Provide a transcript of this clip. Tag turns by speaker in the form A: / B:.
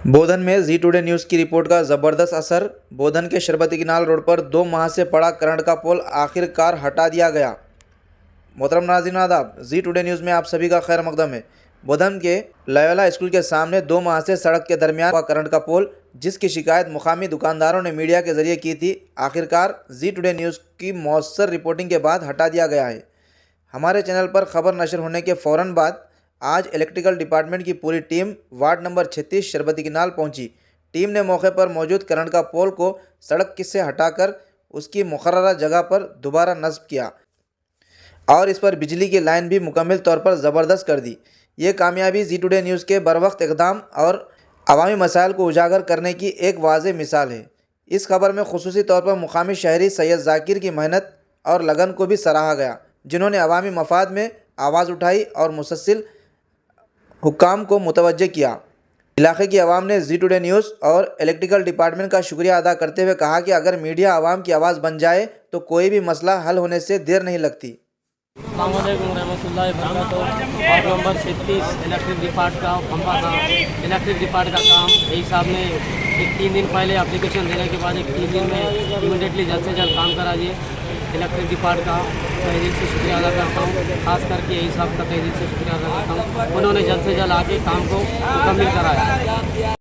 A: बोधन में जी today news की report का ज़बरदस्त असर। बोधन के शरबती किनाल रोड पर 2 माह से पड़ा करंट का पोल आखिरकार हटा दिया गया। मोहतरम नाज़रीन आदाब, जी टुडे न्यूज़ में आप सभी का खैर मकदम है। बोधन के लयोला स्कूल के सामने 2 माह से सड़क के दरमियान का करंट का पोल, जिसकी शिकायत मुकामी दुकानदारों ने मीडिया के जरिए की थी, आखिरकार जी टुडे न्यूज़ की मौसर रिपोर्टिंग के बाद हटा दिया गया है। हमारे चैनल पर खबर नशर होने के फ़ौरन बाद आज इलेक्ट्रिकल डिपार्टमेंट की पूरी टीम वार्ड नंबर 36 शरबती किनाल पहुंची। टीम ने मौके पर मौजूद करंट का पोल को सड़क से हटाकर उसकी मुकर्ररा जगह पर दोबारा नस्ब किया और इस पर बिजली की लाइन भी मुकम्मल तौर पर ज़बरदस्त कर दी। ये कामयाबी जी टुडे न्यूज़ के बरवक्त इक़दाम और अवामी मसाइल को उजागर करने की एक वाज़ेह मिसाल है। इस खबर में खुसूसी तौर पर मुकामी शहरी सैयद ज़ाकिर की मेहनत और लगन को भी सराहा गया, जिन्होंने अवामी मफाद में आवाज़ उठाई और मुसलसल हुक्काम को मुतवज्जे किया। इलाके की आवाम ने जी टुडे न्यूज़ और इलेक्ट्रिकल डिपार्टमेंट का शुक्रिया अदा करते हुए कहा कि अगर मीडिया आवाम की आवाज़ बन जाए तो कोई भी मसला हल होने से देर नहीं लगती।
B: अस्सलामुअलैकुम रहमतुल्लाहि व बरकातहू। वार्ड नंबर 36 इलेक्ट्रिक डिपार्ट का खंभा था। इलेक्ट्रिक डिपार्ट का काम यही साहब ने 3 दिन पहले एप्लीकेशन देने के बाद 3 दिन में इमीडिएटली जल्द से जल्द काम करा दिए। इलेक्ट्रिक डिपार्ट का तहे दिल से शुक्रिया अदा करता हूँ, खास करके यही साहब का तहे दिल से शुक्रिया अदा करता हूँ। उन्होंने जल्द से जल्द आके काम को मुकम्मल कराया।